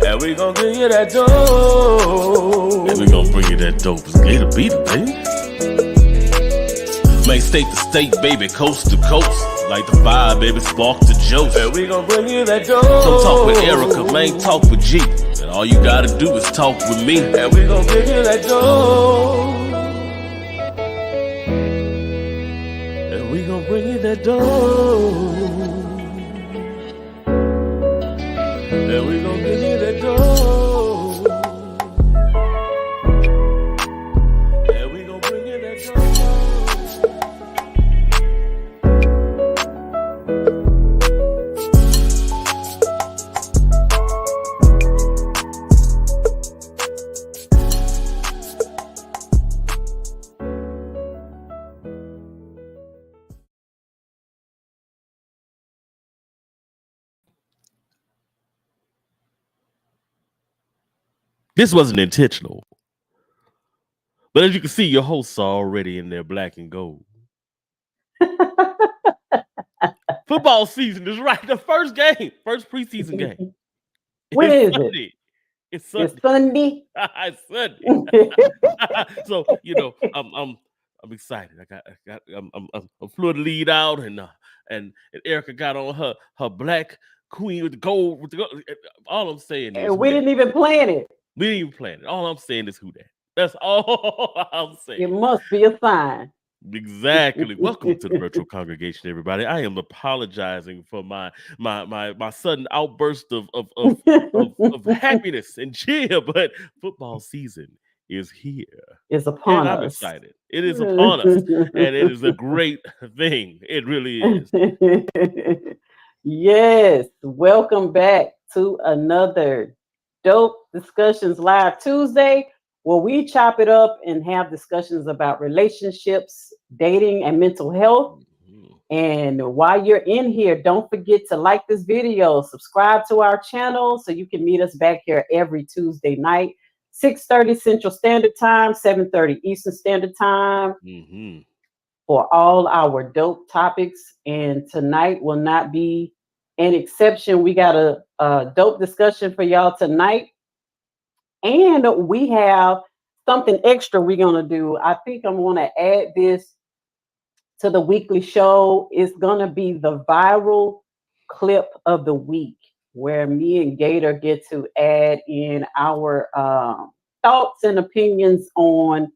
And we gon' bring you that dope. And we gon' bring you that dope. It's Gator Beat, baby. Make state to state, baby, coast to coast. Like the vibe, baby, spark to joke. And we gon' bring you that dope. Come talk with Erica, man, talk with G. And all you gotta do is talk with me. And we gon' bring you that dope. And we gon' bring you that dope. And we gon' give you that dough. And we gon' bring you that dough. This wasn't intentional. But as you can see, your hosts are already in their black and gold. Football season is right. The first game, first preseason game. When is Sunday. it? It's Sunday. It's Sunday. It's Sunday. So I'm excited. I'm flew the lead out, and Erica got on her black queen with the gold. All I'm saying is, And we didn't even plan it. We didn't even plan it. All I'm saying is who that. That's all I'm saying. It must be a sign. Exactly. Welcome to the virtual congregation, everybody. I am apologizing for my sudden outburst of happiness and cheer, but football season is here. It's upon us. I'm excited. It is upon us, and it is a great thing. It really is. Yes. Welcome back to another Dope Discussions Live Tuesday, where we chop it up and have discussions about relationships, dating, and mental health. And while you're in here, don't forget to like this video, subscribe to our channel so you can meet us back here every Tuesday night, 6:30 Central Standard Time, 7:30 Eastern Standard Time, for all our dope topics. And tonight will not be an exception. We got a dope discussion for y'all tonight. And we have something extra we're going to do. I think I'm going to add this to the weekly show. It's going to be the viral clip of the week, where me and Gator get to add in our thoughts and opinions on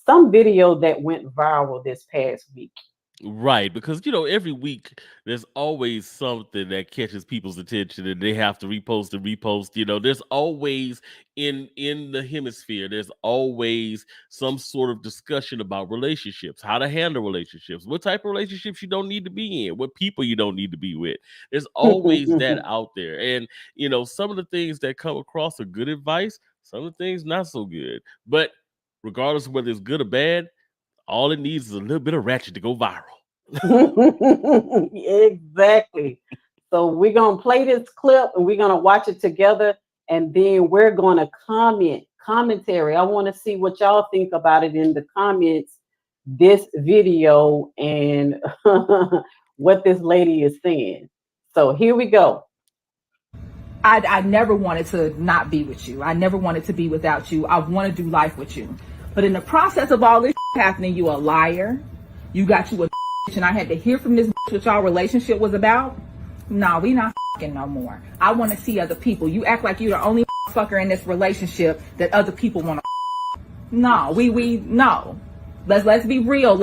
some video that went viral this past week. Right, because every week there's always something that catches people's attention and they have to repost and repost. There's always in the hemisphere, there's always some sort of discussion about relationships, how to handle relationships, what type of relationships you don't need to be in, what people you don't need to be with. There's always that out there. And some of the things that come across are good advice, some of the things not so good. But regardless of whether it's good or bad, all it needs is a little bit of ratchet to go viral. Exactly. So we're gonna play this clip and we're gonna watch it together, and then we're gonna commentary. I want to see what y'all think about it in the comments. This video and what this lady is saying. So here we go. I never wanted to not be with you. I never wanted to be without you. I want to do life with you. But in the process of all this happening, you a liar. You got you a and I had to hear from this what y'all relationship was about. Nah, we not no more. I want to see other people. You act like you're the only fucker in this relationship that other people want to. No, we no. Let's be real.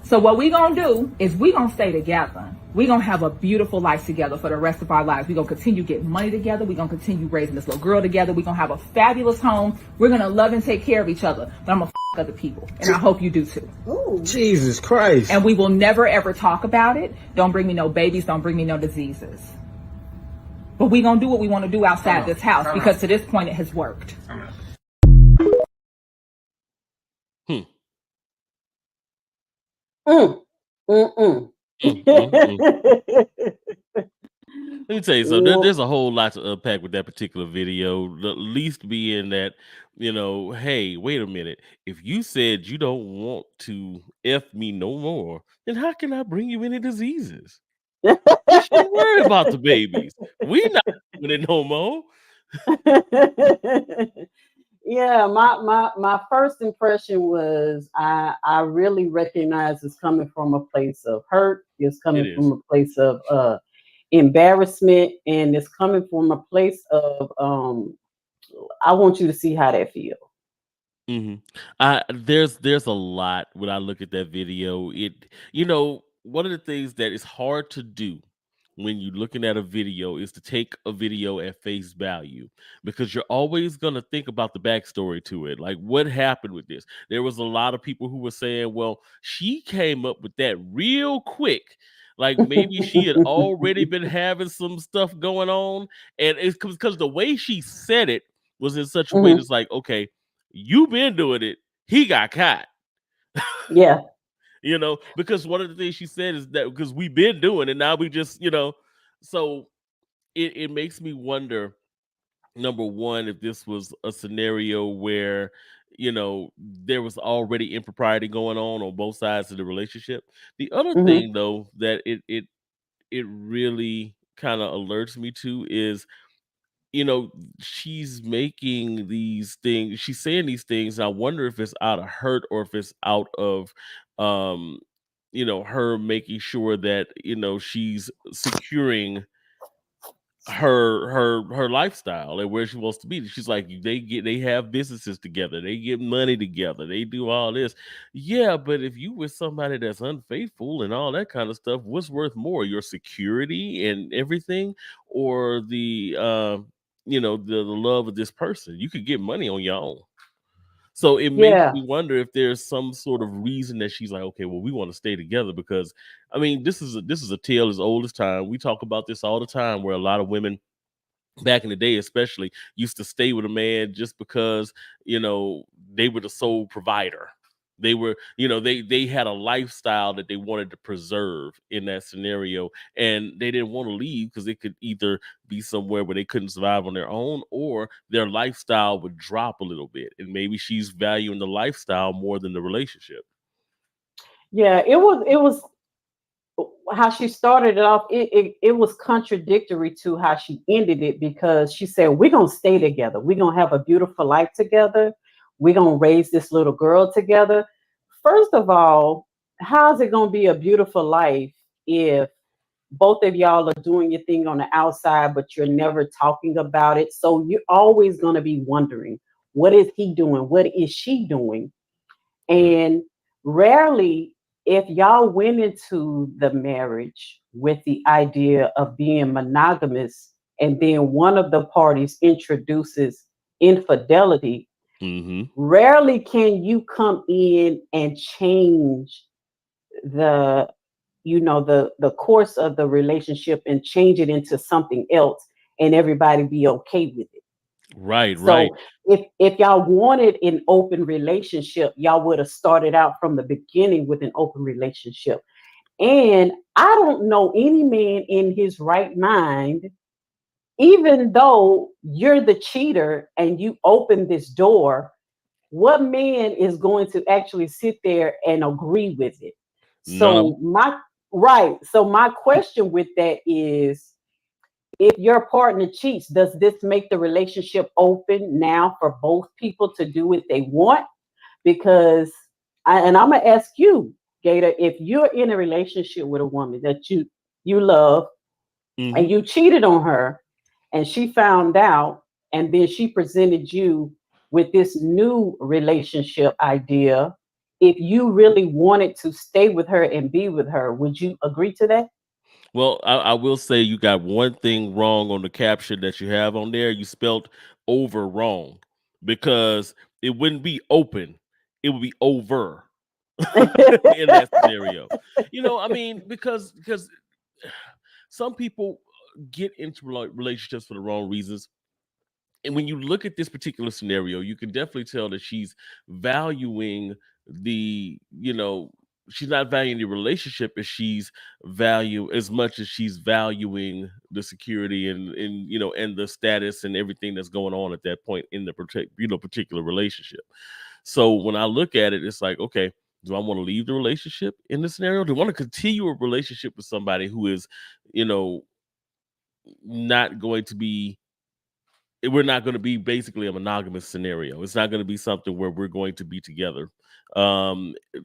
So what we gonna do is we gonna stay together. We gonna have a beautiful life together for the rest of our lives. We gonna continue getting money together. We gonna continue raising this little girl together. We gonna have a fabulous home. We're gonna love and take care of each other. But I'm gonna other people, and I hope you do too. Ooh. Jesus Christ! And we will never ever talk about it. Don't bring me no babies. Don't bring me no diseases. But we gonna do what we want to do outside this house because to this point it has worked. Hmm. Mm, mm, mm. Mm, mm, mm. Let me tell you something. There's a whole lot to unpack with that particular video. The least being that, hey, wait a minute. If you said you don't want to F me no more, then how can I bring you any diseases? You should worry about the babies. We not doing it no more. Yeah, my first impression was I really recognize it's coming from a place of hurt. It's It coming from is. a place of embarrassment, and it's coming from a place of I want you to see how that feels. Mhm. There's a lot when I look at that video. One of the things that is hard to do when you're looking at a video is to take a video at face value because you're always going to think about the backstory to it. Like what happened with this? There was a lot of people who were saying, well, she came up with that real quick. Like maybe she had already been having some stuff going on. And it's because the way she said it was in such a way Mhm. that's like, okay, you been doing it. He got caught. Yeah, Because one of the things she said is that because we've been doing it, now we just, so it makes me wonder, number one, if this was a scenario where, there was already impropriety going on both sides of the relationship. The other hmm thing though that it really kind of alerts me to is you know, she's making these things, she's saying these things. And I wonder if it's out of hurt or if it's out of, um, her making sure that, she's securing her lifestyle and where she wants to be. She's like, they have businesses together, they get money together, they do all this. Yeah, but if you with somebody that's unfaithful and all that kind of stuff, what's worth more, your security and everything, or the love of this person? You could get money on your own. So it makes yeah, me wonder if there's some sort of reason that she's like, okay, well, we want to stay together because, I mean, this is a tale as old as time. We talk about this all the time, where a lot of women back in the day especially used to stay with a man just because they were the sole provider. They were, they had a lifestyle that they wanted to preserve in that scenario, and they didn't want to leave because it could either be somewhere where they couldn't survive on their own, or their lifestyle would drop a little bit, and maybe she's valuing the lifestyle more than the relationship. yeah. It was how she started it off. It was contradictory to how she ended it because she said we're gonna stay together. We're gonna have a beautiful life together. We're gonna raise this little girl together. First of all, how's it gonna be a beautiful life if both of y'all are doing your thing on the outside, but you're never talking about it? So you're always going to be wondering, what is he doing? What is she doing? Right. And rarely, if y'all went into the marriage with the idea of being monogamous, and then one of the parties introduces infidelity, Hmm. rarely can you come in and change the the course of the relationship and change it into something else and everybody be okay with it. Right, right. So if y'all wanted an open relationship, y'all would have started out from the beginning with an open relationship. And I don't know any man in his right mind, even though you're the cheater and you open this door, what man is going to actually sit there and agree with it? None of So my right. So my question with that is, if your partner cheats, does this make the relationship open now for both people to do what they want? Because and I'm gonna ask you, Gator, if you're in a relationship with a woman that you love and them. you cheated on her and she found out and then she presented you with this new relationship idea, if you really wanted to stay with her and be with her, would you agree to that? Well, I will say you got one thing wrong on the caption that you have on there. You spelled over wrong because it wouldn't be open, it would be over in that scenario. I mean, because some people get into relationships for the wrong reasons. And when you look at this particular scenario, you can definitely tell that she's valuing she's not valuing the relationship as she's value as much as she's valuing the security and the status and everything that's going on at that point in the particular relationship. So when I look at it, it's like, okay, do I want to leave the relationship in this scenario? Do I want to continue a relationship with somebody who is, you know, not going to be we're not going to be basically a monogamous scenario. It's not going to be something where we're going to be together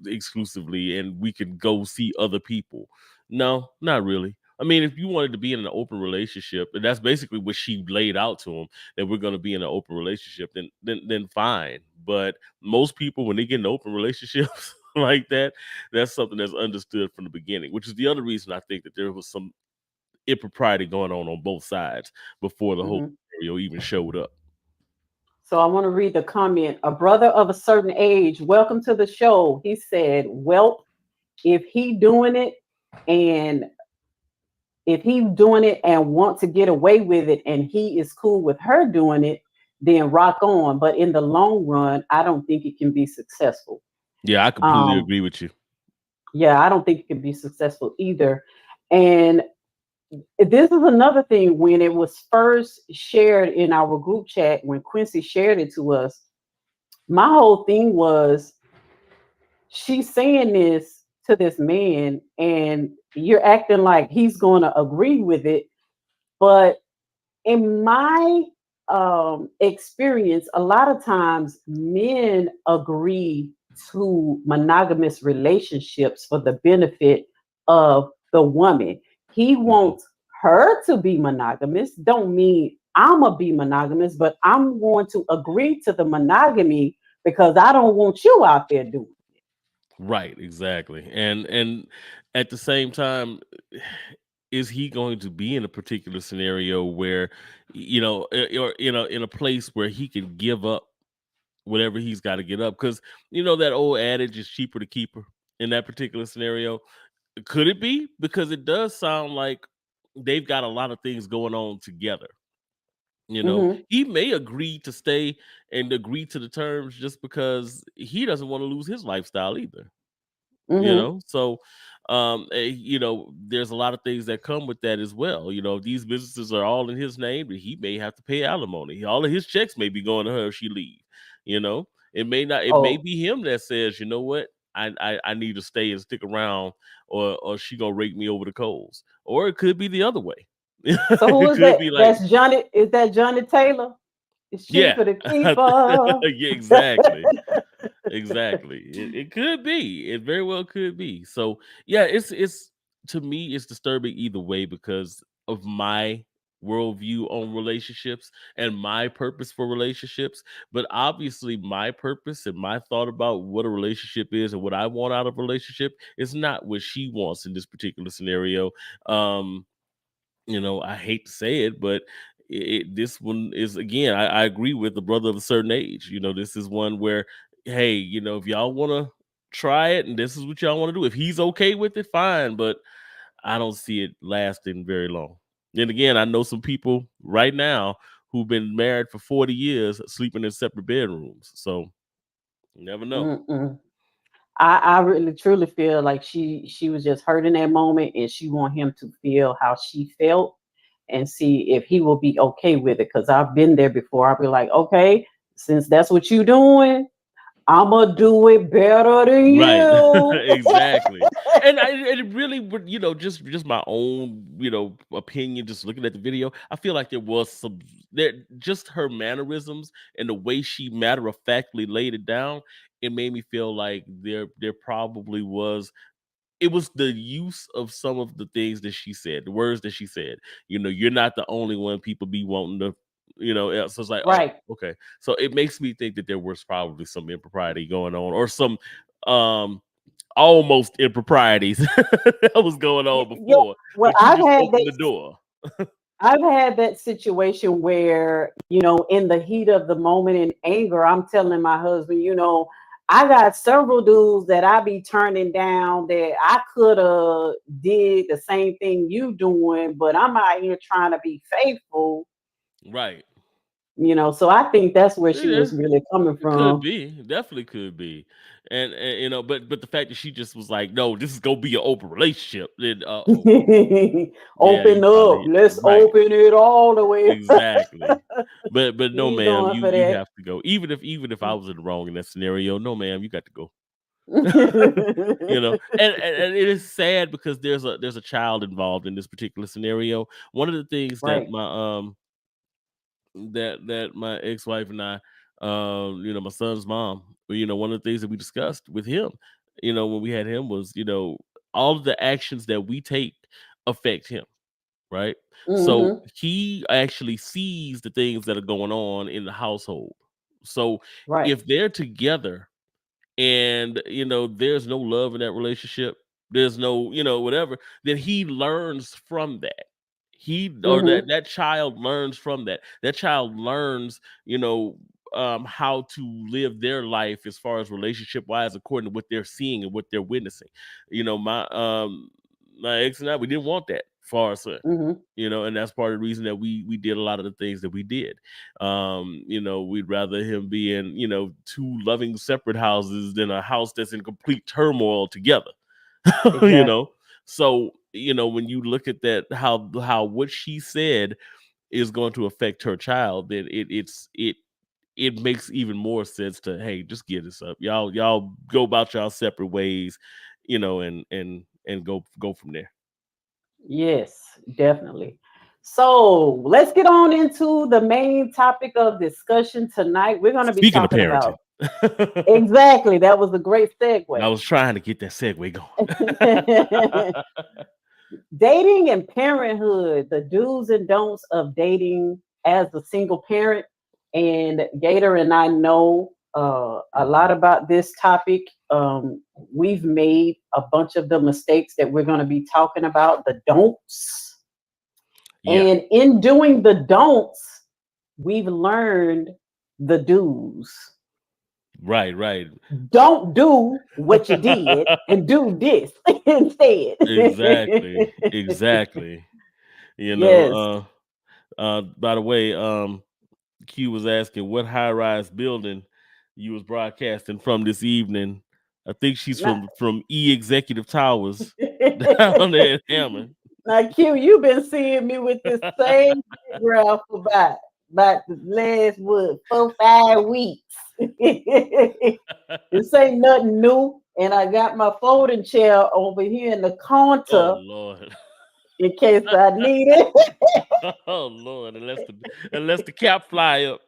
exclusively and we can go see other people. No, not really. I mean, if you wanted to be in an open relationship, and that's basically what she laid out to him, that we're going to be in an open relationship, then fine. But most people, when they get in open relationships like that, that's something that's understood from the beginning, which is the other reason I think that there was some impropriety going on both sides before the whole Mhm. scenario even showed up. So I want to read the comment. A brother of a certain age, welcome to the show. He said, "Well, if he doing it and if he's doing it and want to get away with it and he is cool with her doing it, then rock on. But in the long run, I don't think it can be successful." Yeah, I completely Um, agree with you. yeah, I don't think it can be successful either. And this is another thing. When it was first shared in our group chat, when Quincy shared it to us, my whole thing was, she's saying this to this man and you're acting like he's going to agree with it. But in my experience, a lot of times men agree to monogamous relationships for the benefit of the woman. He Mhm. wants her to be monogamous. Don't mean I'm gonna be monogamous, but I'm going to agree to the monogamy because I don't want you out there doing Right, exactly. And at the same time, is he going to be in a particular scenario where, or in a place where he can give up whatever he's got to get up? Because that old adage is cheaper to keep her in that particular scenario. Could it be? Because it does sound like they've got a lot of things going on together. it. Hmm. He may agree to stay and agree to the terms just because he doesn't want to lose his lifestyle either. Hmm. So there's a lot of things that come with that as well. If these businesses are all in his name, then he may have to pay alimony. All of his checks may be going to her if she leave. You know, it may Oh, be him that says, you know what, I need to stay and stick around, or she gonna rake me over the coals, or it could be the other way. so who It is could that? be like, That's Johnny. Is that Johnny Taylor? It's yeah. cheaper to keep her. Yeah, exactly. Exactly. It could be. It very well could be. So yeah, it's to me it's disturbing either way because of my worldview on relationships and my purpose for relationships. But obviously my purpose and my thought about what a relationship is and what I want out of a relationship is not what she wants in this particular scenario. Um I hate to say it, but this one is, again, I agree with the brother of a certain age. This is one where, hey, if y'all want to try it and this is what y'all want to do, if he's okay with it, fine. But I don't see it lasting very long. And again, I know some people right now who've been married for 40 years sleeping in separate bedrooms. So you never know. Mm-mm. I really truly feel like she was just hurt in that moment, and she want him to feel how she felt and see if he will be okay with it. Because I've been there before. I'll be like, okay, since that's what you doing, I'ma do it better than Right. you. Exactly. And it really would, just my own, opinion, just looking at the video, I feel like there was some there just her mannerisms and the way she matter of factly laid it down, it made me feel like there probably was it was the use of some of the things that she said, the words that she said. You're not the only one people be wanting to, so it's like, oh, Right. okay. So it makes me think that there was probably some impropriety going on, or some um almost improprieties that was going on Yeah. before, Well, but she just opened the door. I've had that situation where, in the heat of the moment in anger, I'm telling my husband, I got several dudes that I be turning down that I could have did the same thing you doing, but I'm out here trying to be faithful, Right. so I think that's where she Yeah, was really coming it could from. be. Definitely could be. And but the fact that she just was like, no, this is gonna be an open relationship, then yeah, you Open up. probably Let's right. open it all the way. Exactly. But no, He ain't ma'am, going you for you that. have to go. Even if I was in the wrong in that scenario, no, ma'am, you got to go. And it is sad because there's a child involved in this particular scenario. One of the things Right. that my ex-wife and I, my son's mom, one of the things that we discussed with him, when we had him was, all of the actions that we take affect him, right? So Hmm. he actually sees the things that are going on in the household. So Right. if they're together and there's no love in that relationship, there's no, whatever, then he learns from that. He or Hmm. that child learns from that child learns, how to live their life as far as relationship wise, according to what they're seeing and what they're witnessing. My ex and I, we didn't want that for our son, Hmm. and that's part of the reason that we did a lot of the things that we did. We'd rather him be in, two loving separate houses than a house that's in complete turmoil together. you Exactly. know so when you look at that, how what she said is going to affect her child, then it makes even more sense to, hey, just get this up, y'all go about y'all separate ways, and go from there. Yes, definitely. So let's get on into the main topic of discussion tonight. We're going to be Speaking of talking parenting, about exactly. That was a great I segue. was trying to get that segue going. Dating and parenthood, the do's and don'ts of dating as a single parent. And Gator and I know a lot Mhm. about this topic. We've made a bunch of the mistakes that we're going to be talking about, the don'ts. Yeah. And in doing the don'ts, we've learned the do's. Right, right. Don't do what you did and do this instead. Exactly, exactly. Yes. By the way, Q was asking what high-rise building you was broadcasting from this evening. I think she's Now, from E Executive Towers down there in Hammond. now, Q, you've been seeing me with this same background for about the last what 4 5 weeks. This ain't nothing new, and I got my folding chair over here in the Oh counter Lord. in case I need it. Oh Lord, unless the cap fly up.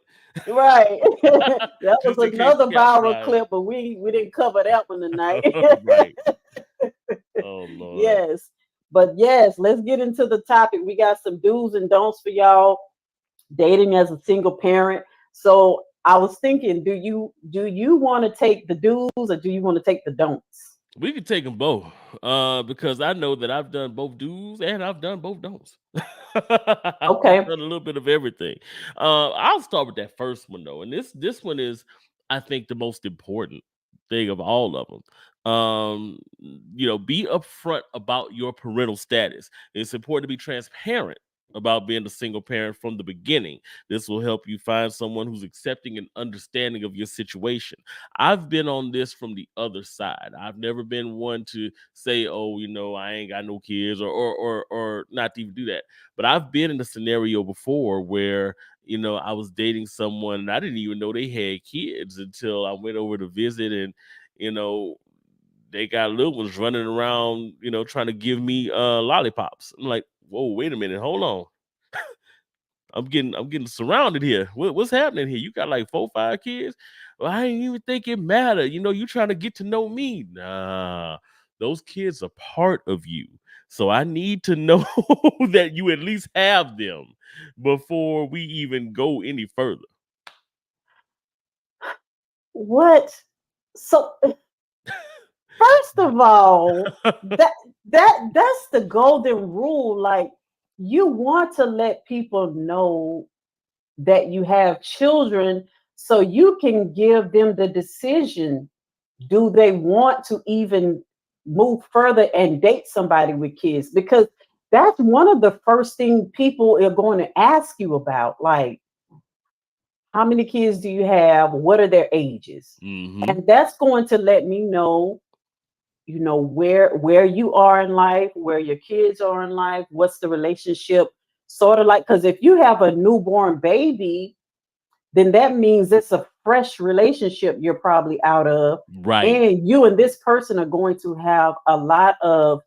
Right. That was Just in case another the cap viral fly up. clip, but we didn't cover that one tonight. Right. Oh Lord. Yes. But yes, let's get into the topic. We got some do's and don'ts for y'all dating as a single parent. So I was thinking, do you want to take the do's or do you want to take the don'ts? We could take them both, because I know that I've done both do's and I've done both don'ts. I've Okay. done a little bit of everything. I'll start with that first one though, and this one is, I think, the most important thing of all of them. Be upfront about your parental status. It's important to be transparent about being a single parent from the beginning. This will help you find someone who's accepting and understanding of your situation. I've been on this from the other side. I've never been one to say, "Oh, I ain't got no kids," or not to even do that. But I've been in a scenario before where I was dating someone and I didn't even know they had kids until I went over to visit, and you know they got little ones running around, trying to give me lollipops. I'm like, whoa, wait a minute, hold on. I'm getting surrounded here. What's happening here? You got like 4, 5 kids? Well, I didn't even think it mattered. You trying to get to know me. Nah, those kids are part of you. So I need to know that you at least have them before we even go any further. What? So first of all, that's the golden rule. Like, you want to let people know that you have children so you can give them the decision. Do they want to even move further and date somebody with kids? Because that's one of the first thing people are going to ask you about. Like, how many kids do you have? What are their ages? Hmm. And that's going to let me know, where you are in life, where your kids are in life, what's the relationship sort of like. Because if you have a newborn baby, then that means it's a fresh relationship you're probably out of. Right. And you and this person are going to have a lot of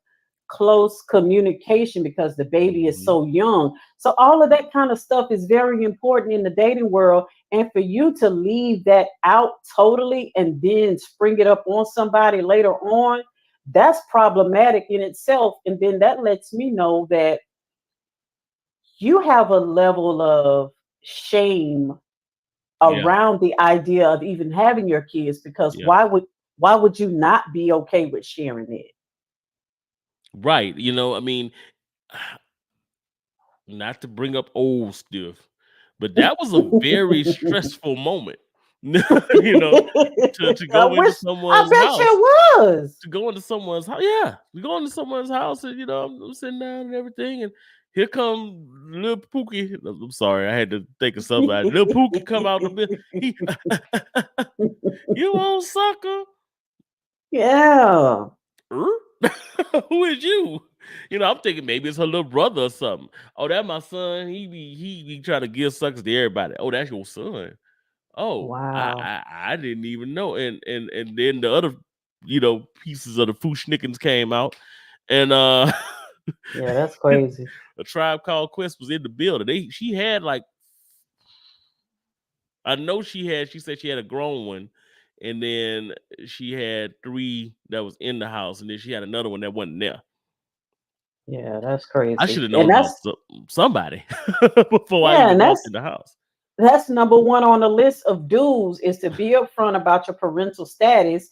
close communication because the baby is Hmm. so young. So all of that kind of stuff is very important in the dating world. And for you to leave that out totally and then spring it up on somebody later on, that's problematic in itself. And then that lets me know that you have a level of shame Yeah. around the idea of even having your kids, because Yeah. why would you not be okay with sharing it? Right. I mean, not to bring up old stuff, but that was a very stressful moment. you know, to I go into wish, I someone's bet house, you was. to go into someone's house. Yeah, we go into someone's house, and I'm sitting down and everything, and here come little Pookie. I'm sorry, I had to think of somebody. Little Pookie come out the bed. He, you old sucker. Yeah. Er? Who is you? I'm thinking maybe it's her little brother or something. Oh, that my son. He be trying to give suckers to everybody. Oh, that's your son. Oh, I Wow. I, I didn't even know. And then the other pieces of the Fushnikins came out, and Yeah, that's crazy. a Tribe Called Quest was in the building. She had like, I know she said she had a grown one, and then she had 3 that was in the house, and then she had another one that wasn't there. Yeah, that's I should crazy. have And known about somebody before I yeah, even and walked that's in the house. that's number one on the list of dues, is to be upfront about your parental status.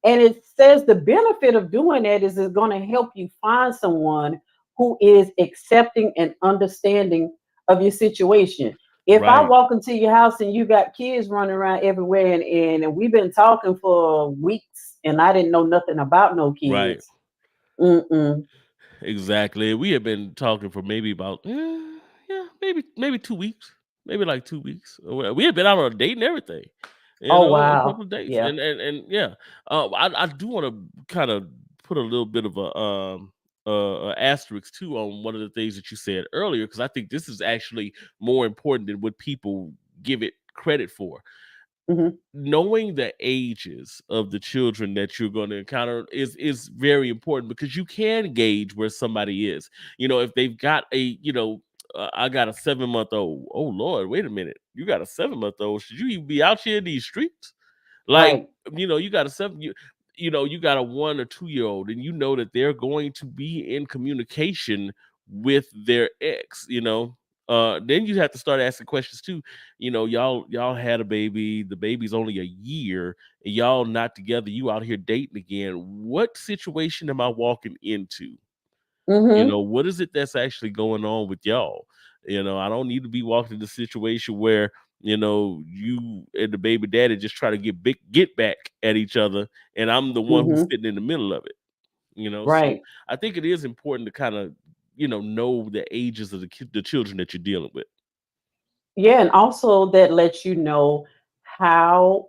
And it says the benefit of doing that is it's going to help you find someone who is accepting and understanding of your situation. If I Right, walk into your house and you got kids running around everywhere, and we've been talking for weeks and I didn't know nothing about no right. kids, mm-mm. Exactly. We had been talking for maybe about yeah, maybe 2 weeks, maybe like 2 weeks. We had been out on a date and everything, Oh, a couple wow. of dates, Yeah. and yeah. I do want to kind of put a little bit of a asterisk too on one of the things that you said earlier, because I think this is actually more important than what people give it credit for. Hmm. Knowing the ages of the children that you're going to encounter is very important, because you can gauge where somebody is. If they've got I got a 7-month old. Oh Lord, wait a minute, you got a 7-month old? Should you even be out here in these streets? Like, Right. you got a 7, you got a 1 or 2 year old, and you know that they're going to be in communication with their ex. Then you have to start asking questions too. Y'all had a baby, the baby's only a year, and y'all not together, you out here dating again. What situation am I walking into? Hmm. What is it that's actually going on with y'all? I don't need to be walking in a situation where you and the baby daddy just try to get back at each other, and I'm the one who's Hmm. sitting in the middle of it. So Right. I think it is important to kind of know the ages of the children that you're dealing with. Yeah, and also that lets you know how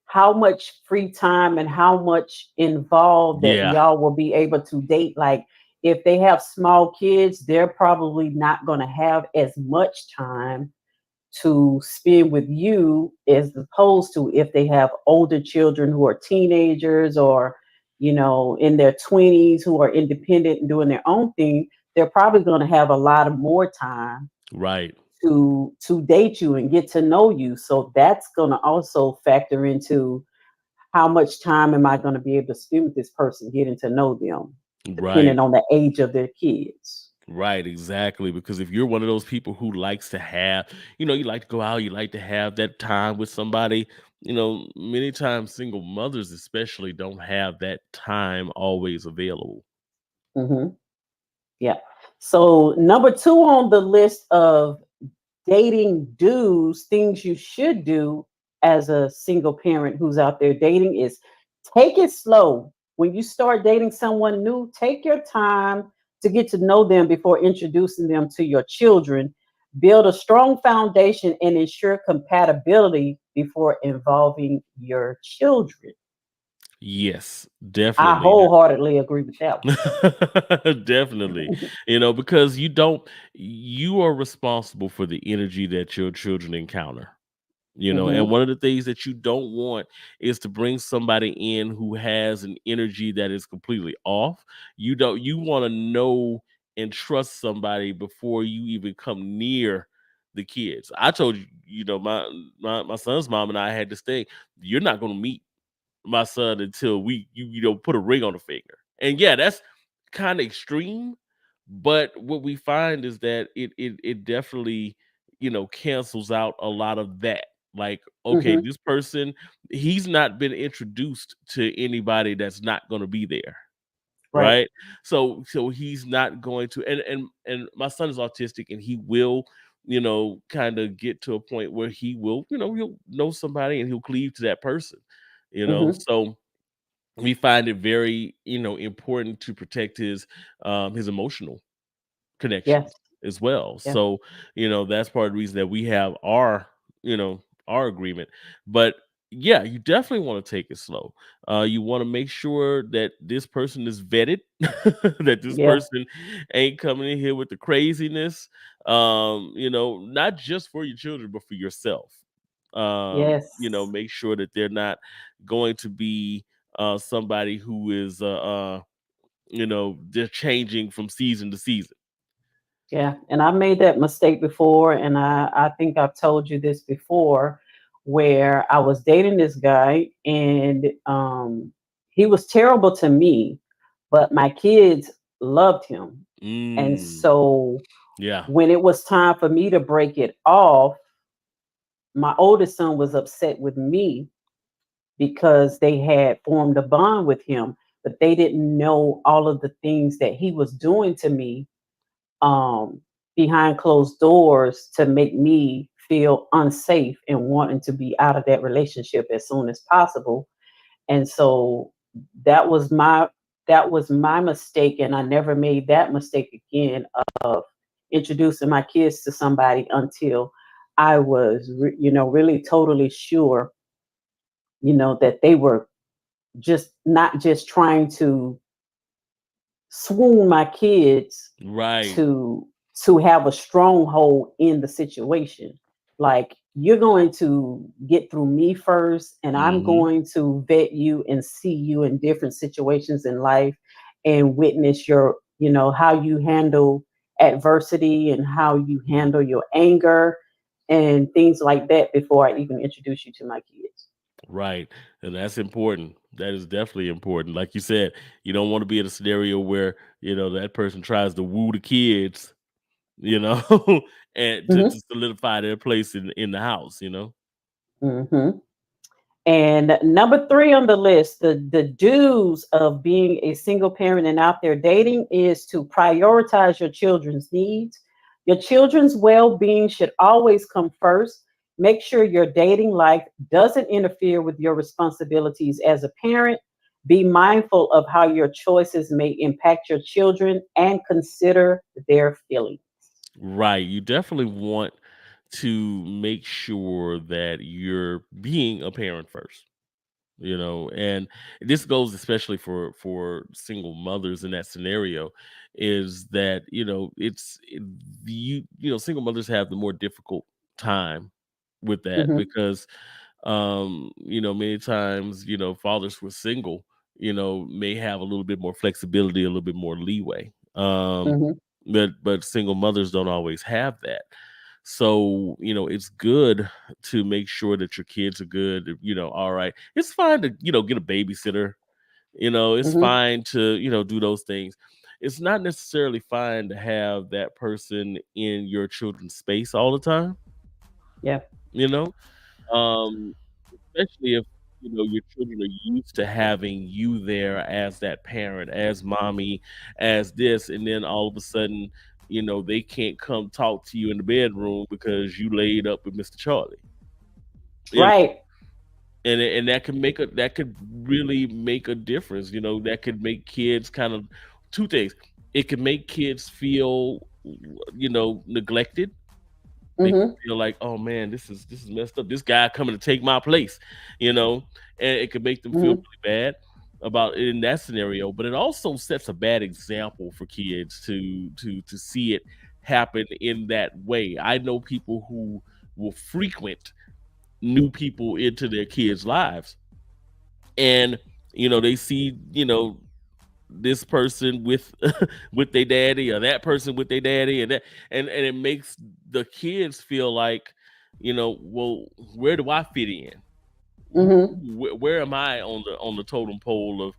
how much free time and how much involved that Yeah, y'all will be able to date. Like if they have small kids, they're probably not going to have as much time to spend with you as opposed to if they have older children who are teenagers or in their 20s who are independent and doing their own thing. They're probably going to have a lot of more time right. to date you and get to know you. So that's going to also factor into how much time am I going to be able to spend with this person, getting to know them, Right. depending on the age of their kids. Right, exactly. Because if you're one of those people who likes to have, you like to go out, you like to have that time with somebody, many times single mothers especially don't have that time always available. Hmm. Yeah. So number two on the list of dating do's, things you should do as a single parent who's out there dating is take it slow. When you start dating someone new, take your time to get to know them before introducing them to your children. Build a strong foundation and ensure compatibility before involving your children. Yes, I definitely. wholeheartedly agree with that Definitely. one. Because you are responsible for the energy that your children encounter. And Hmm. one of the things that you don't want is to bring somebody in who has an energy that is completely off. You want to know and trust somebody before you even come near the kids. I told you, my son's mom and I had this thing. You're not going to meet my son until we put a ring on the finger. And yeah, that's kind of extreme, but what we find is that it definitely, cancels out a lot of that. Like, okay, Hmm. this person, he's not been introduced to anybody that's not going to be there, Right. right? So he's not going to, and my son is autistic, and he will, kind of get to a point where he will, he'll know somebody and he'll cleave to that person, Hmm. so we find it very, important to protect his emotional Yes. connections as well. Yeah. So, that's part of the reason that we have our agreement. But yeah, you definitely want to take it slow. You want to make sure that this person is vetted, that this Yeah. person ain't coming in here with the craziness. Not just for your children, but for yourself. Yes. Make sure that they're not going to be somebody who is they're changing from season to season. Yeah, and I made that mistake before, and I think I've told you this before, where I was dating this guy, and he was terrible to me, but my kids loved him, and Mm, so yeah. when it was time for me to break it off, my oldest son was upset with me because they had formed a bond with him, but they didn't know all of the things that he was doing to me um, behind closed doors to make me feel unsafe and wanting to be out of that relationship as soon as possible. And so that was my that was my mistake, and I never made that mistake again of introducing my kids to somebody until I was, really totally sure, that they were just not just trying to swoon my kids Right. to have a stronghold in the situation. Like you're going to get through me first, and I'm Mhm. going to vet you and see you in different situations in life and witness your, how you handle adversity and how you handle your anger and things like that before I even introduce you to my kids. Right. And that's important. That is definitely important. Like you said, you don't want to be in a scenario where, that person tries to woo the kids, you know, and to Hmm. solidify their place in the house. Hmm. And number three on the list, the do's of being a single parent and out there dating is to prioritize your children's needs. Your children's well being should always come first. Make sure your dating life doesn't interfere with your responsibilities as a parent. Be mindful of how your choices may impact your children and consider their feelings. Right. You definitely want to make sure that you're being a parent first. And this goes especially for single mothers in that scenario, is that single mothers have the more difficult time with that, Hmm. because many times, fathers who are single, may have a little bit more flexibility, a little bit more leeway. Hmm. But single mothers don't always have that. So, it's good to make sure that your kids are good, all right. It's fine to, get a babysitter, it's Hmm. fine to, do those things. It's not necessarily fine to have that person in your children's space all the time, Yeah. you know? Um, Especially if, your children are used to having you there as that parent, as mommy, as this, and then all of a sudden, they can't come talk to you in the bedroom because you laid up with Mr. Charlie. You know, Right. and that could really make a difference. That could make kids kind of two things. It could make kids feel, neglected. They Hmm. feel like, "Oh man, this is messed up. This guy coming to take my place," you know, and it could make them feel Hmm. really bad about it in that scenario. But it also sets a bad example for kids to see it happen in that way. I know people who will frequent new people into their kids' lives, and they see this person with with their daddy, or that person with their daddy, and it makes the kids feel like, well, where do I fit in? Hmm. Where am I on the totem pole of,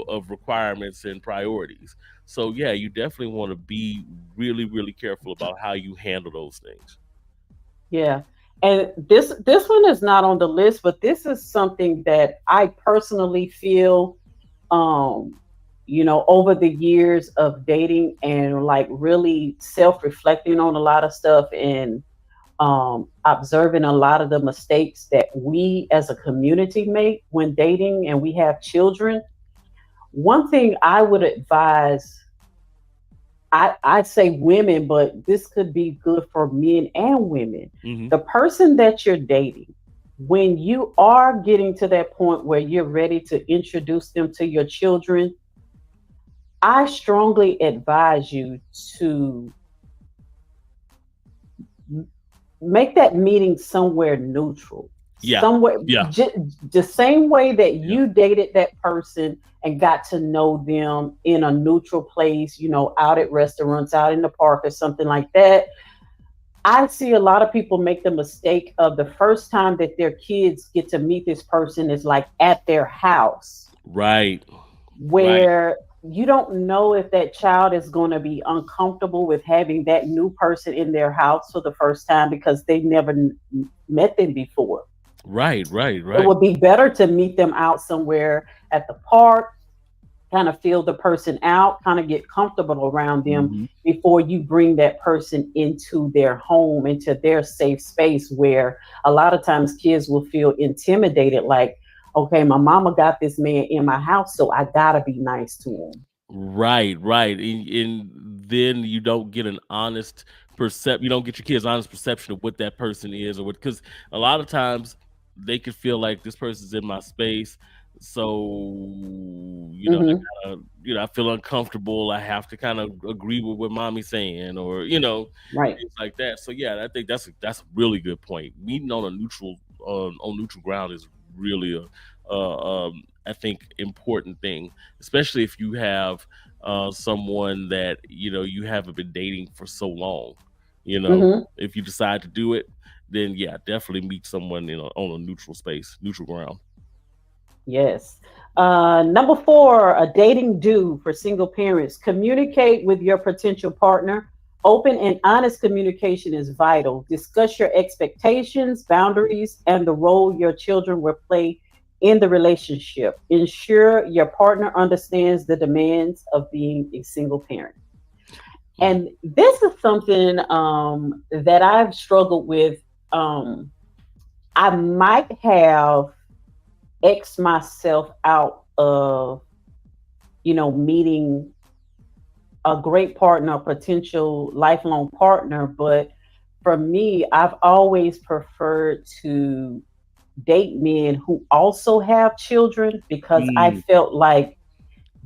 of requirements and priorities? So yeah, you definitely want to be really, really careful about how you handle those things. Yeah. And this one is not on the list, but this is something that I personally feel, um, over the years of dating and like really self-reflecting on a lot of stuff and observing a lot of the mistakes that we as a community make when dating and we have children. One thing I would advise, I'd say women, but this could be good for men and women. Hmm. The person that you're dating, when you are getting to that point where you're ready to introduce them to your children, I strongly advise you to make that meeting somewhere neutral, Yeah, somewhere yeah, the same way that yeah. you dated that person and got to know them in a neutral place, out at restaurants, out in the park or something like that. I see a lot of people make the mistake of the first time that their kids get to meet this person is like at their house, Right, right, where you don't know if that child is going to be uncomfortable with having that new person in their house for the first time because they never met them before. right, right, It right. would be better to meet them out somewhere at the park, kind of feel the person out, kind of get comfortable around them Hmm. before you bring that person into their home, into their safe space, where a lot of times kids will feel intimidated, like, okay, my mama got this man in my house, so I gotta be nice to him. Right, right, and then you don't get an honest you don't get your kids honest perception of what that person is, or what, because a lot of times they could feel like this person's in my space, so Hmm. I feel uncomfortable. I have to kind of agree with what mommy's saying, or Right. things like that. So yeah, I think that's a really good point. Meeting on a neutral on neutral ground is really I think important thing, especially if you have someone that you haven't been dating for so long. Hmm. If you decide to do it, then yeah, definitely meet someone on a neutral space, neutral ground. Yes. Number four, a dating do for single parents. Communicate with your potential partner. Open and honest communication is vital. Discuss your expectations, boundaries, and the role your children will play in the relationship. Ensure your partner understands the demands of being a single parent. Mm. And this is something that I've struggled with. I might have X myself out of, meeting a great partner, a potential lifelong partner. But for me, I've always preferred to date men who also have children because I Mm. felt like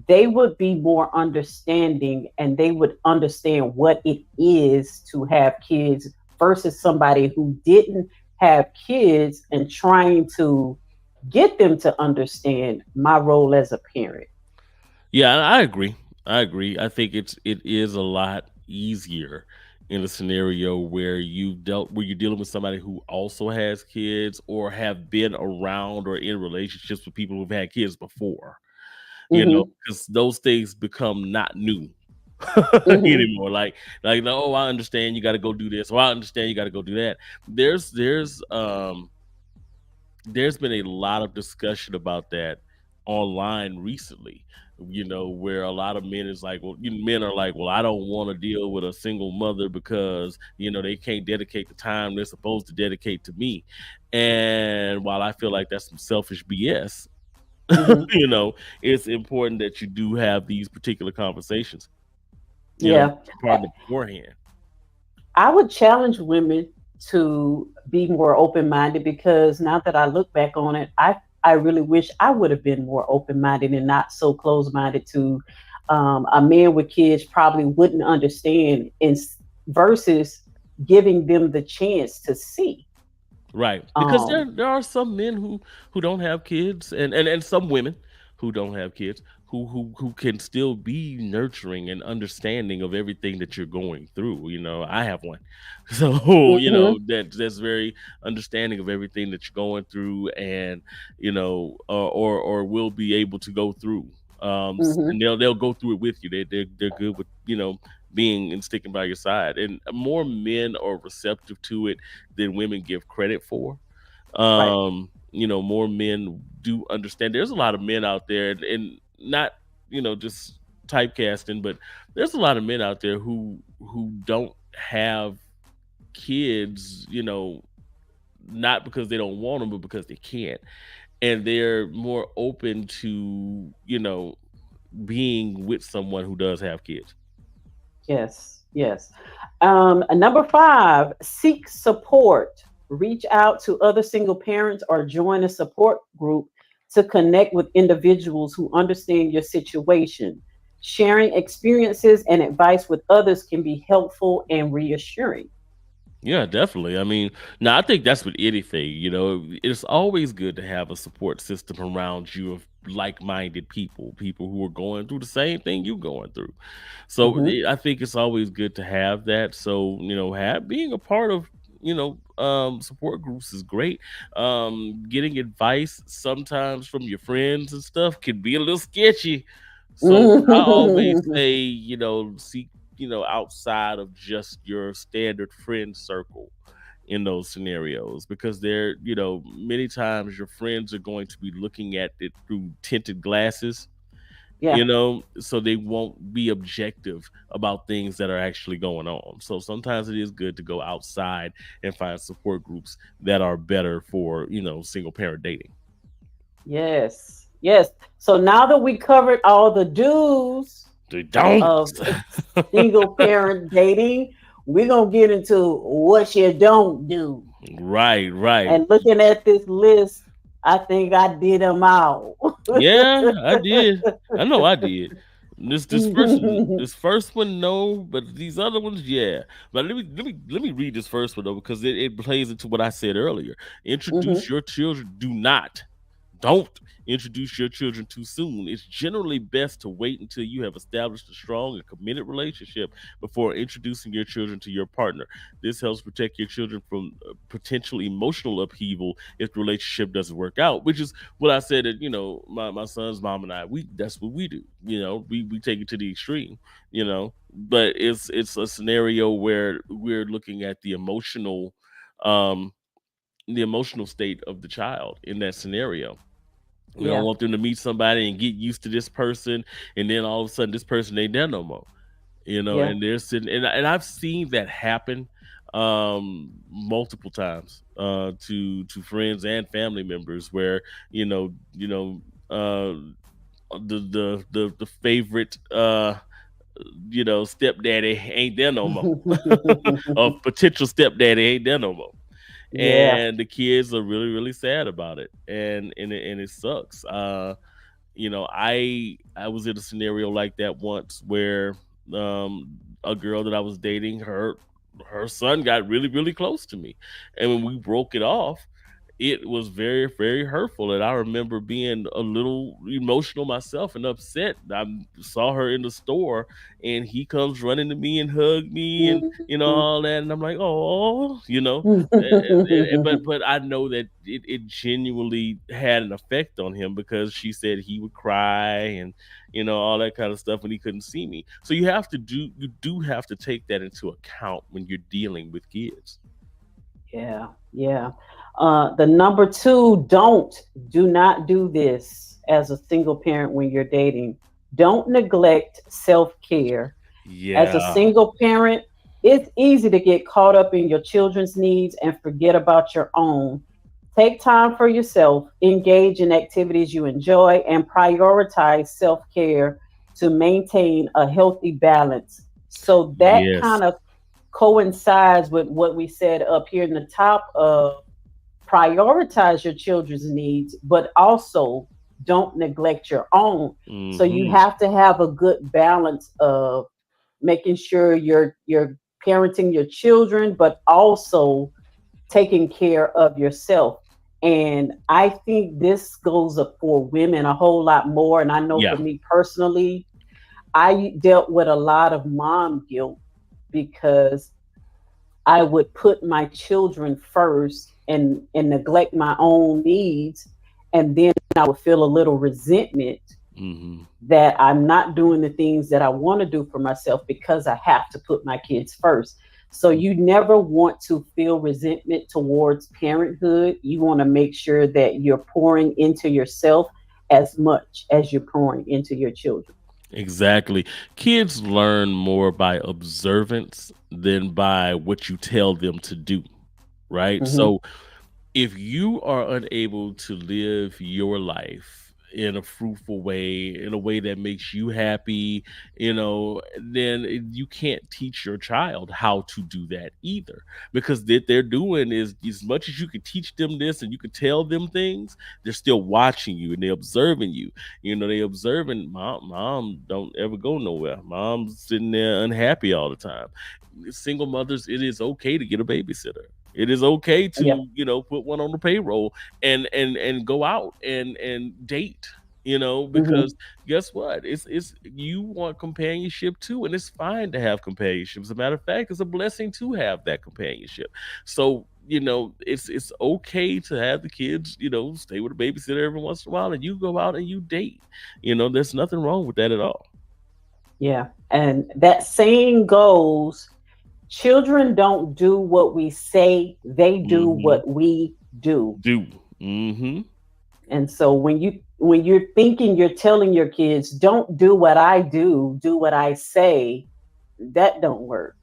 they would be more understanding and they would understand what it is to have kids versus somebody who didn't have kids and trying to get them to understand my role as a parent. Yeah, I agree. I agree. I think it is a lot easier in a scenario where you're dealing with somebody who also has kids or have been around or in relationships with people who've had kids before. Hmm. Because those things become not new Hmm. anymore. Like, oh, I understand you got to go do this, or I understand you got to go do that. There's been a lot of discussion about that online recently, where a lot of men is like, well, men are like, well, I don't want to deal with a single mother because, they can't dedicate the time they're supposed to dedicate to me. And while I feel like that's some selfish BS, Hmm. you know, it's important that you do have these particular conversations, with Yeah. your partner beforehand. I would challenge women to be more open minded because now that I look back on it, I really wish I would have been more open minded and not so close minded to a man with kids probably wouldn't understand versus giving them the chance to see. Right, because there Um, there are some men who don't have kids, and some women who don't have kids who can still be nurturing and understanding of everything that you're going through. I have one, so mhm, that's very understanding of everything that you're going through, and or will be able to go through. And mhm, they'll go through it with you. They're good with being and sticking by your side, and more men are receptive to it than women give credit for. right. More men do understand. There's a lot of men out there, and not just typecasting, but there's a lot of men out there who don't have kids. Not because they don't want them, but because they can't, and they're more open to being with someone who does have kids. Yes, yes. And number five, seek support. Reach out to other single parents or join a support group to connect with individuals who understand your situation. Sharing experiences and advice with others can be helpful and reassuring. Yeah, definitely. I mean, now I think that's with anything, it's always good to have a support system around you of like-minded people who are going through the same thing you're going through. So Hmm. I think it's always good to have that. So, being a part of, support groups is great. Getting advice sometimes from your friends and stuff can be a little sketchy. So I always say, seek outside of just your standard friend circle in those scenarios, because many times your friends are going to be looking at it through tinted glasses, Yeah. so they won't be objective about things that are actually going on. So sometimes it is good to go outside and find support groups that are better for, single parent dating. Yes. Yes. So now that we covered all the do's They don't. of single parent dating, we're going to get into what you don't do. Right, right. And looking at this list, I think I did them all. Yeah, I did. I know I did. This first one, no, but these other ones, yeah. But let me read this first one though, because it plays into what I said earlier. Hmm. Introduce your children. Don't introduce your children too soon. It's generally best to wait until you have established a strong and committed relationship before introducing your children to your partner. This helps protect your children from potential emotional upheaval if the relationship doesn't work out, which is what I said that, my son's mom and I, that's what we do. We take it to the extreme, but it's a scenario where we're looking at um the emotional state of the child in that scenario. We don't Yeah. want them to meet somebody and get used to this person, and then all of a sudden this person ain't there no more. Yeah. And they're sitting, and I've seen that happen multiple times to friends and family members where you know you know uh the favorite stepdaddy ain't there no more. Or potential stepdaddy ain't there no more. Yeah. And the kids are really, really sad about it. And it sucks. I was in a scenario like that once where a girl that I was dating, her son got really, really close to me. And when we broke it off, it was very, very hurtful. And I remember being a little emotional myself and upset. I saw her in the store and he comes running to me and hugged me and all that. And I'm like, oh, but I know that it genuinely had an effect on him because she said he would cry and all that kind of stuff when he couldn't see me. So you do have to take that into account when you're dealing with kids. Yeah, yeah. The number two, do not do this as a single parent when you're dating. Don't neglect self care. As a Yeah. single parent, it's easy to get caught up in your children's needs and forget about your own. Take time for yourself, engage in activities you enjoy, and prioritize self care to maintain a healthy balance. So that Yes. kind of coincides with what we said up here in the top of prioritize your children's needs, but also don't neglect your own. So you Mhm. have to have a good balance of making sure you're parenting your children, but also taking care of yourself. And I think this goes up for women a whole lot more. And I know for Yeah. me personally, I dealt with a lot of mom guilt because I would put my children first and neglect my own needs. And then I would feel a little resentment Mhm. that I'm not doing the things that I want to do for myself because I have to put my kids first. So you never want to feel resentment towards parenthood. You want to make sure that you're pouring into yourself as much as you're pouring into your children. Exactly. Kids learn more by observance than by what you tell them to do, right? Hmm. So if you are unable to live your life in a fruitful way, in a way that makes you happy, then you can't teach your child how to do that either. Because that they're doing is, as much as you can teach them this and you can tell them things, they're still watching you and they're observing you. They observing mom don't ever go nowhere. Mom's sitting there unhappy all the time. Single mothers, it is okay to get a babysitter. It is okay Yeah. to, put one on the payroll and go out and date, Hmm. because guess what? It's you want companionship too, and it's fine to have companionship. As a matter of fact, it's a blessing to have that companionship. So, it's okay to have the kids, stay with a babysitter every once in a while, and you go out and you date. There's nothing wrong with that at all. Yeah. And that saying goes, children don't do what we say, they do Hmm. what we do. Do. Hmm. And so when you're thinking you're telling your kids, don't do what I do what I say, that don't work.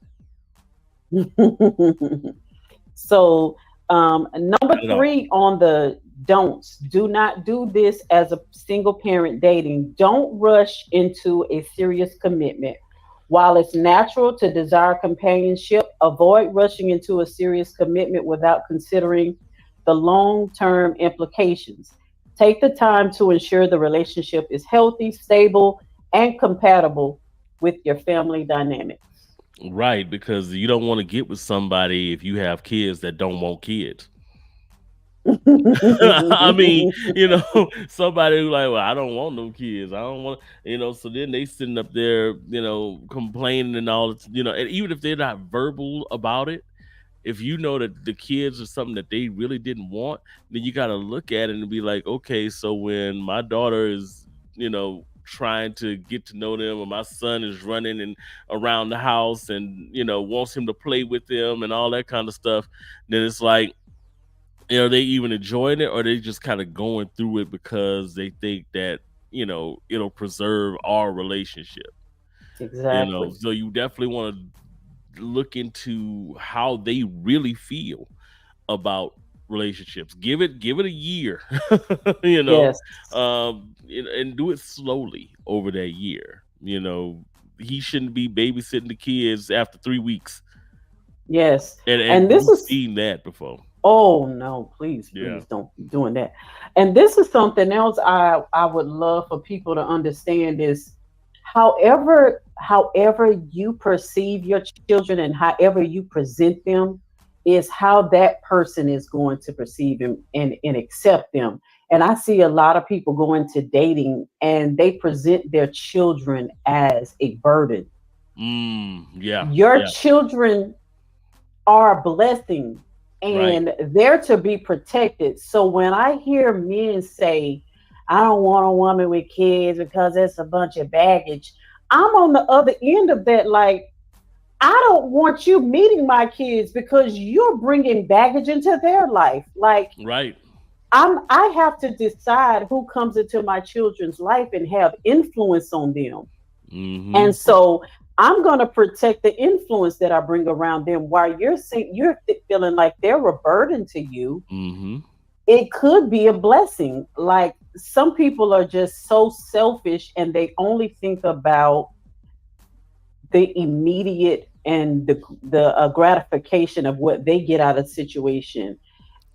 So, number Not at all. three on the don'ts, do not do this as a single parent dating. Don't rush into a serious commitment. While it's natural to desire companionship, avoid rushing into a serious commitment without considering the long term implications. Take the time to ensure the relationship is healthy, stable, and compatible with your family dynamic. Right, because you don't want to get with somebody if you have kids that don't want kids. I mean, somebody who like, well, I don't want no kids. I don't want, so then they sitting up there, complaining and all, and even if they're not verbal about it, if you know that the kids are something that they really didn't want, then you got to look at it and be like, okay, so when my daughter is, trying to get to know them, or my son is running and around the house and, wants him to play with them and all that kind of stuff, then it's like, are they even enjoying it, or are they just kind of going through it because they think that, it'll preserve our relationship? Exactly. So you definitely want to look into how they really feel about relationships. Give it a year, you know, Yes. and do it slowly over that year. You know, he shouldn't be babysitting the kids after 3 weeks, Yes. and And this we've is, seen that before. oh no, please, Yeah. please don't be doing that. And this is something else I would love for people to understand is however you perceive your children and however you present them is how that person is going to perceive them and accept them. And I see a lot of people go into dating and they present their children as a burden. Yeah. Your Yeah. children are a blessing Right. and they're to be protected. So when I hear men say, I don't want a woman with kids because it's a bunch of baggage, I'm on the other end of that. Like, I don't want you meeting my kids because you're bringing baggage into their life. Like, Right. I have to decide who comes into my children's life and have influence on them. And Mm-hmm. so I'm going to protect the influence that I bring around them while you're saying feeling like they're a burden to you. Mm-hmm. It could be a blessing. Like some people are just so selfish and they only think about the immediate and the gratification of what they get out of the situation.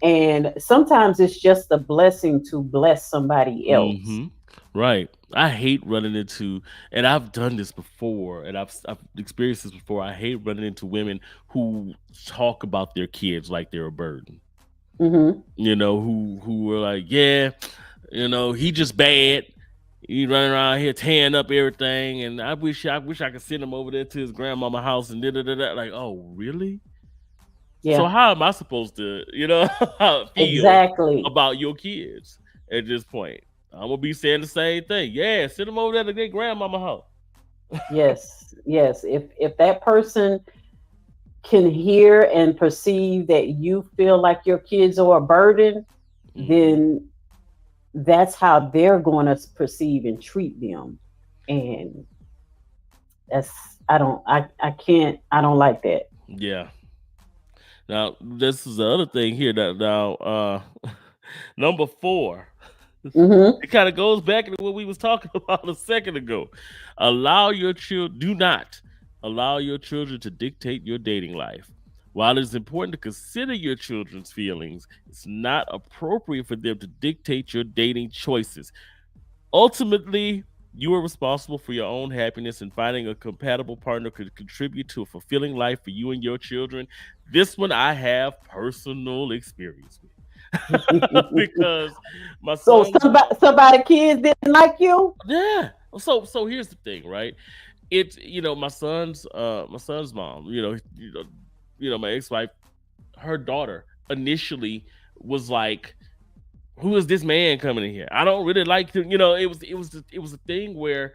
And sometimes it's just a blessing to bless somebody else. Mm-hmm. Right. I hate running into, and I've done this before, and I've experienced this before. I hate running into women who talk about their kids like they're a burden. Hmm. You know, who were like, yeah, he just bad. He running around here tearing up everything, and I wish I could send him over there to his grandmama house and da da da da. Like, oh, really? So Yeah, how am I supposed to, feel exactly. about your kids at this point? I'm gonna be saying the same thing. Yeah, send them over there to their grandmama house. Yes, yes. If that person can hear and perceive that you feel like your kids are a burden, Hmm. then that's how they're going to perceive and treat them. And that's I can't I don't like that. Yeah. Now this is the other thing here that now number 4. Hmm. It kind of goes back to what we was talking about a second ago. Allow your children do not allow your children to dictate your dating life. While it is important to consider your children's feelings, it's not appropriate for them to dictate your dating choices. Ultimately, you are responsible for your own happiness, and finding a compatible partner could contribute to a fulfilling life for you and your children. This one I have personal experience with because my So son's mom. somebody kids didn't like you? Yeah. So here's the thing, right? It's my son's mom. My ex-wife, her daughter initially was like, who is this man coming in here? I don't really like him. It was a thing where,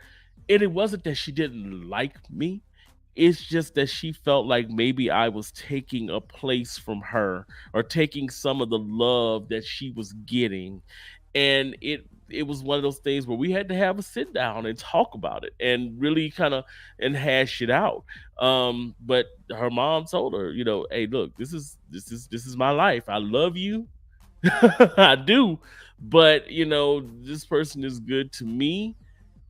and it wasn't that she didn't like me. It's just that she felt like maybe I was taking a place from her or taking some of the love that she was getting. And it was one of those things where we had to have a sit down and talk about it and really kind of and hash it out. But her mom told her, hey, look, this is my life. I love you. I do. But this person is good to me.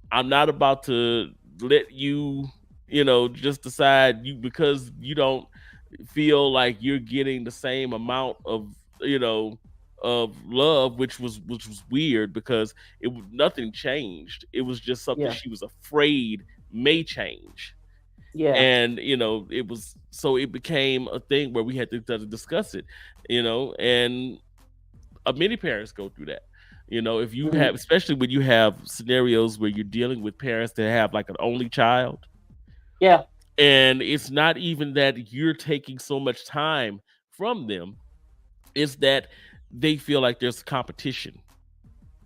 I'm not about to let you, just decide you because you don't feel like you're getting the same amount you know, of love, which was weird because nothing changed. It was just something Yeah, she was afraid may change. yeah. And it became a thing where we had to discuss it, and many parents go through that. If you Hmm. have, especially when you have scenarios where you're dealing with parents that have like an only child, Yeah, and it's not even that you're taking so much time from them, it's that they feel like there's competition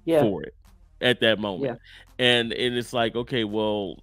yeah, for it at that moment. yeah. And it's like, okay, well,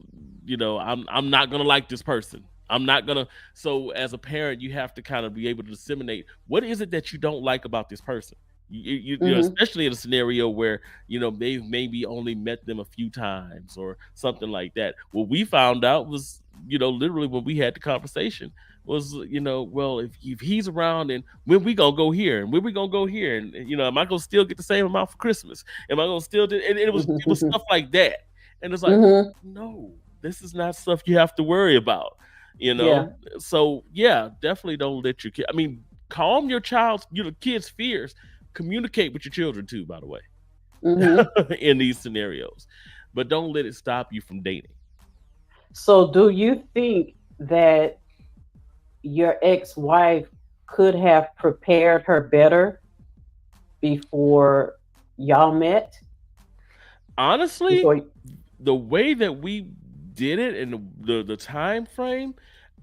I'm not gonna like this person. I'm not gonna. So as a parent, you have to kind of be able to disseminate what is it that you don't like about this person. You know, Mhm. especially in a scenario where they've maybe only met them a few times or something like that. What we found out was, literally when we had the conversation was, well, if he's around, and when we gonna go here, and when we gonna go here, and am I gonna still get the same amount for Christmas? Am I gonna still do? And it was stuff like that, and it's like, Mhm. no, this is not stuff you have to worry about. You Yeah. know, so yeah, definitely don't let your kid. I mean, calm your child's, kids' fears. Communicate with your children too, by the way, Mhm. in these scenarios, but don't let it stop you from dating. So, do you think that your ex-wife could have prepared her better before y'all met? Honestly, Before. the way that we did it and the time frame,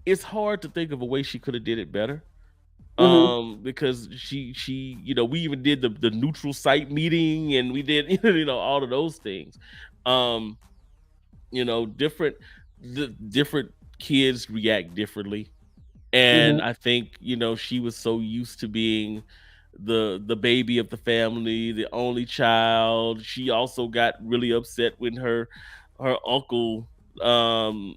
it's hard to think of a way she could have did it better. Mhm. Because she we even did the neutral site meeting, and we did all of those things. um different the different kids react differently, and Mhm. I think she was so used to being the baby of the family, the only child. She also got really upset when her uncle um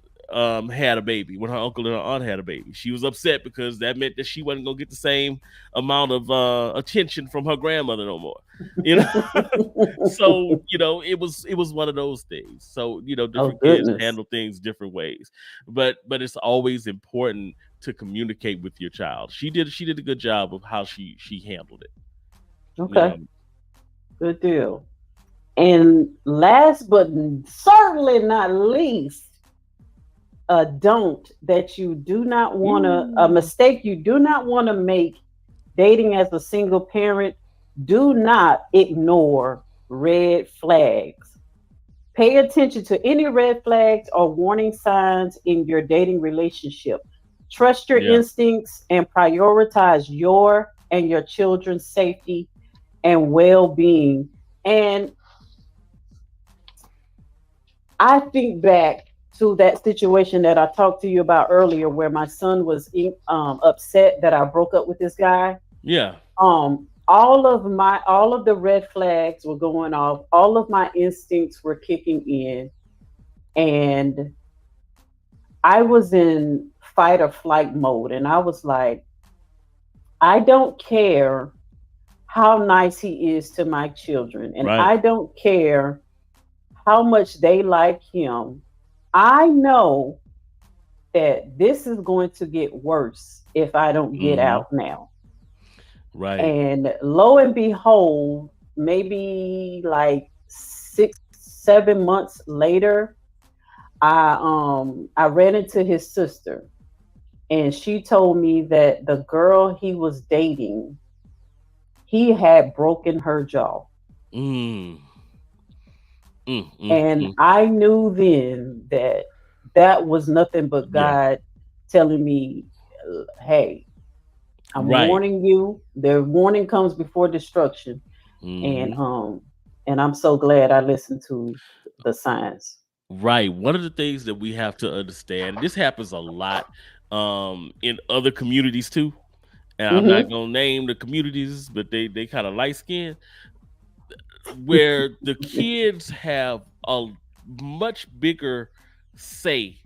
had a baby. When her uncle and her aunt had a baby, she was upset because that meant that she wasn't gonna get the same amount of attention from her grandmother no more. you know so it was one of those things. So Oh different kids goodness. handle things different ways, but it's always important to communicate with your child. She did a good job of how she handled it. you Okay. know Good deal. And last but certainly not least, a don't that you do not want to, a Ooh. mistake you do not want to make dating as a single parent. Do not ignore red flags. Pay attention to any red flags or warning signs in your dating relationship. Trust your Yeah. instincts and prioritize your and your children's safety and well being. And I think back to that situation that I talked to you about earlier, where my son was upset that I broke up with this guy. Yeah. All of the red flags were going off. All of my instincts were kicking in, and I was in fight or flight mode. And I was like, I don't care how nice he is to my children, and Right. I don't care how much they like him. I know that this is going to get worse if I don't get Hmm. out now. Right. And lo and behold, maybe like 6, 7 months later, I ran into his sister, and she told me that the girl he was dating, he had broken her jaw. Mm. And Mm. I knew then that that was nothing but Yeah. God telling me, hey, I'm Right. warning you. The warning comes before destruction. And Hmm. um and I'm so glad I listened to the signs. Right. One of the things that we have to understand, and this happens a lot in other communities too, and I'm not Mhm. gonna name the communities, but they kind of light skinned, where the kids have a much bigger say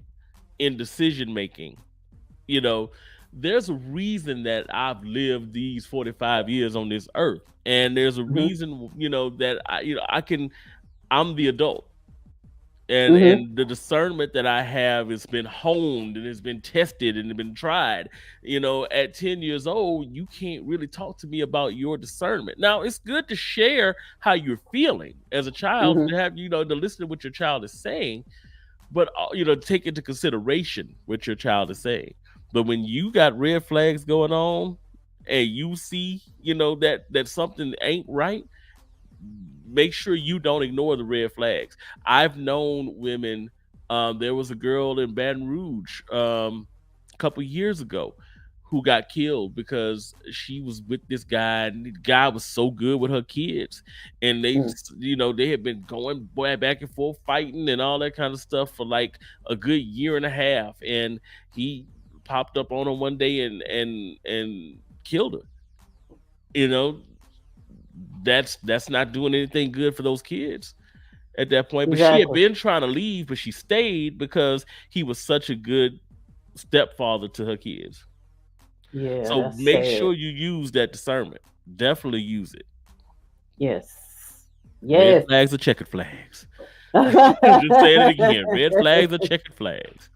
in decision making. you know there's a reason that I've lived these 45 years on this earth, and there's a Mhm. reason that I'm the adult, and Mhm. the discernment that I have has been honed and has been tested and been tried. At 10 years old, you can't really talk to me about your discernment. Now, it's good to share how you're feeling as a child, Mhm. to have to listen to what your child is saying, but take into consideration what your child is saying. But when you got red flags going on, and you see that something ain't right, make sure you don't ignore the red flags. I've known women. There was a girl in Baton Rouge a couple years ago who got killed because she was with this guy, and the guy was so good with her kids, and Mm. they had been going back and forth fighting and all that kind of stuff for like a good year and a half, and he popped up on her one day and killed her. you know that's not doing anything good for those kids at that point. But she had Exactly. been trying to leave, but she stayed because he was such a good stepfather to her kids. Yeah, So that's make sad. sure you use that discernment. Definitely use it. Yes. Red Yes. flags or checkered flags. Just saying it again. Red flags or checkered flags.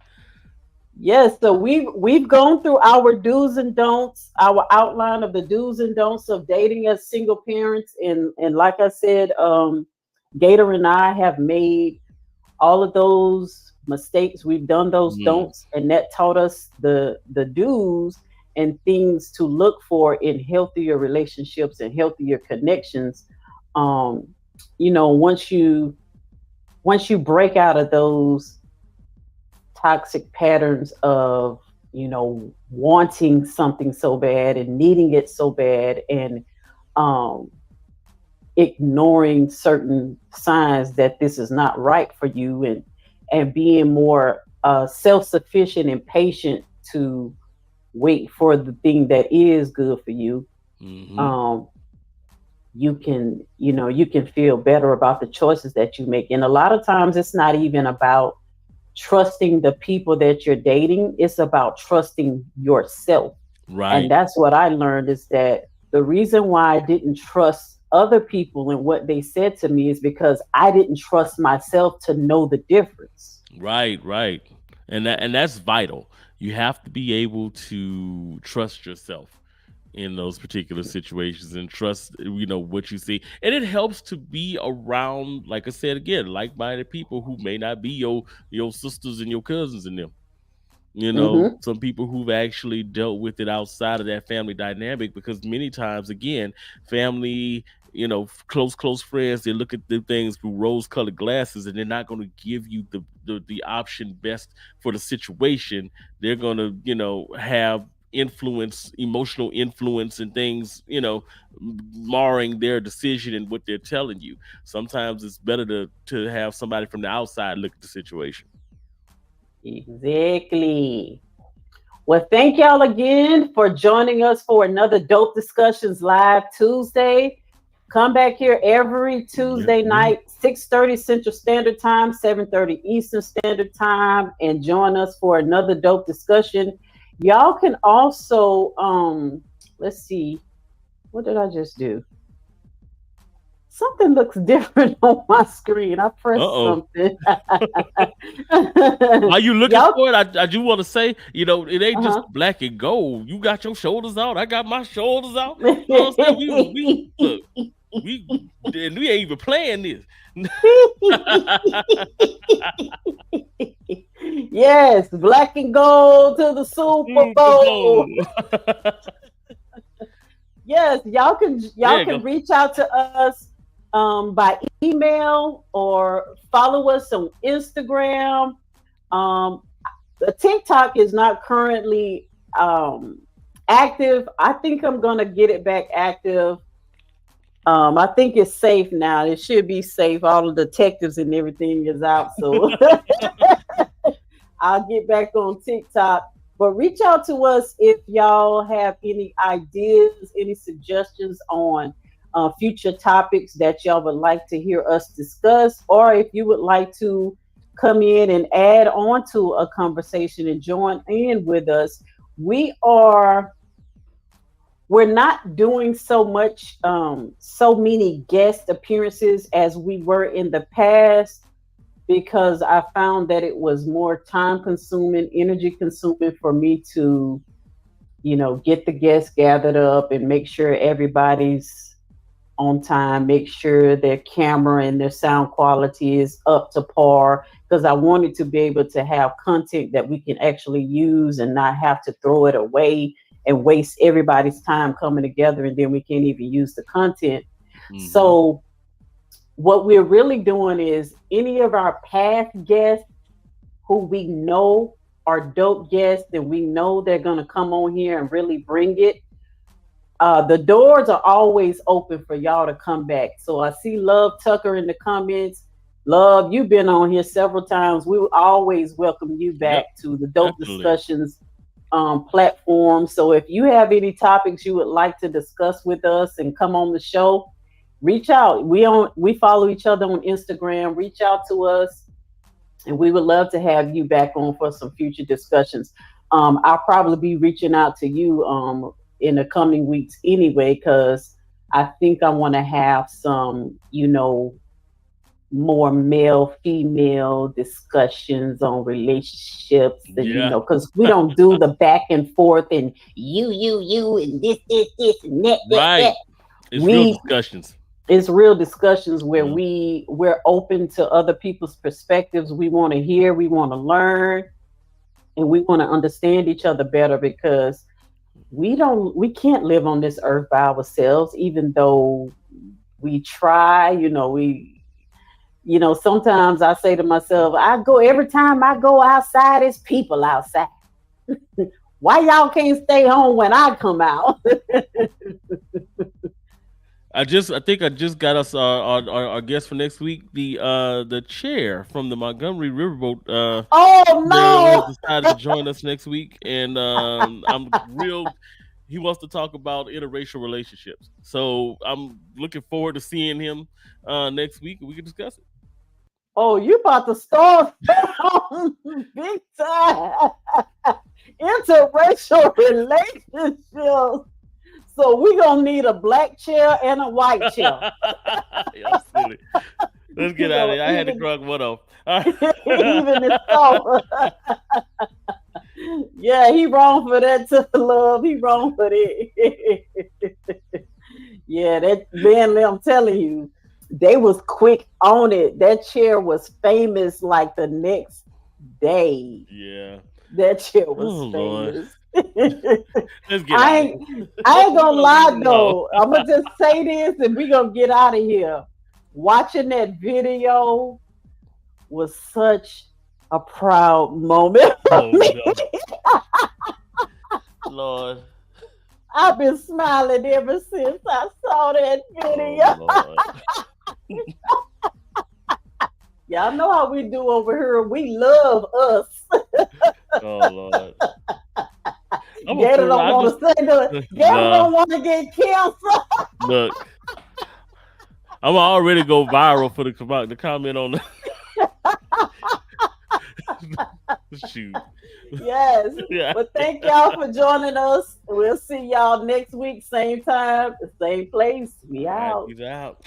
Yes, so we've gone through our do's and don'ts, our outline of the do's and don'ts of dating as single parents, and like I said, Gator and I have made all of those mistakes. We've done those Mm, don'ts, and that taught us the do's and things to look for in healthier relationships and healthier connections. Um, once you break out of those toxic patterns of wanting something so bad and needing it so bad, and um ignoring certain signs that this is not right for you, and being more self-sufficient and patient to wait for the thing that is good for you. hmm um you can feel better about the choices that you make, and a lot of times it's not even about trusting the people that you're dating. It's about trusting yourself. And Right. that's what I learned, is that the reason why I didn't trust other people and what they said to me is because I didn't trust myself to know the difference. Right. Right. And that's vital. You have to be able to trust yourself in those particular situations and trust what you see, and it helps to be around, like I said again, like-minded people who may not be your sisters and your cousins and them. Hmm. Some people who've actually dealt with it outside of that family dynamic, because many times, again, family, close friends, they look at the things through rose-colored glasses, and they're not going to give you the option best for the situation. They're going to, have influence, emotional influence, and things, marring their decision and what they're telling you. Sometimes it's better to have somebody from the outside look at the situation. Exactly. Well, thank y'all again for joining us for another Dope Discussions Live Tuesday. Come back here every Yes, Tuesday ma'am. night, 6:30 Central Standard Time, 7:30 Eastern Standard Time, and join us for another dope discussion. Y'all can also let's see, what did I just do? Something looks different on my screen. I pressed Uh-oh. something. While you looking Y'all, for it, I do want to say, it ain't just uh-huh. black and gold. You got your shoulders out. I got my shoulders out. You know what I'm saying? We look, we and we ain't even playing this. Yes, black and gold to the Super Super Bowl. Bowl. Yes, There y'all you can go. reach out to us by email or follow us on Instagram. Um, the TikTok is not currently active. I think I'm gonna get it back active. I think it's safe now. It should be safe. All the detectives and everything is out, so I'll get back on TikTok. But reach out to us if y'all have any ideas, any suggestions on future topics that y'all would like to hear us discuss, or if you would like to come in and add on to a conversation and join in with us. We are we're not doing so many guest appearances as we were in the past, because I found that it was more time consuming, energy consuming for me to, get the guests gathered up and make sure everybody's on time, make sure their camera and their sound quality is up to par, because I wanted to be able to have content that we can actually use and not have to throw it away and waste everybody's time coming together and then we can't even use the content. hmm So what we're really doing is any of our past guests who we know are dope guests and we know they're going to come on here and really bring it. The doors are always open for y'all to come back. So I see Love Tucker in the comments. Love, you've been on here several times. We will always welcome you back Yep, to the Dope definitely. Discussions platform. So if you have any topics you would like to discuss with us and come on the show, reach out. We follow each other on Instagram. Reach out to us, and we would love to have you back on for some future discussions. I'll probably be reaching out to you in the coming weeks anyway, because I think I want to have some, more male female discussions on relationships, and Yeah, because we don't do the back and forth and you and this and that. right. It's real We discussions. It's real discussions where Mhm. we're open to other people's perspectives. We want to hear, we want to learn, and we want to understand each other better, because we can't live on this earth by ourselves, even though we try. Sometimes I say to myself, every time I go outside, it's people outside. Why y'all can't stay home when I come out? I think I just got us our guest for next week, the chair from the Montgomery Riverboat Oh Trail has no! decided to join us next week, and I'm real. He wants to talk about interracial relationships, so I'm looking forward to seeing him next week, and we can discuss it. Oh, you about to start big time interracial relationships. So we gonna need a black chair and a white chair. Y'all silly. Let's get out of here. I had to Even crock one off. All even the right. salt. Yeah, he wrong for that too, love. He wrong for that. Yeah, that man, I'm telling you, they was quick on it. That chair was famous like the next day. Yeah. That chair Oh was Lord. famous. Let's get I out of ain't, here. I ain't We're gonna gonna leave lie it alone. though. I'm gonna just say this, and we gonna get out of here. Watching that video was such a proud moment for Oh me. no. Lord. I've been smiling ever since I saw that Oh video. Lord. Y'all know how we do over here. We love us. Oh Lord. I'm a Gator fool. don't I want just to say no. Gator nah. don't want to get cancer. Look, I'm already go viral for the comment on the shoot. Yes. Yeah. But thank y'all for joining us. We'll see y'all next week, same time, same place. We All right, out. peace out.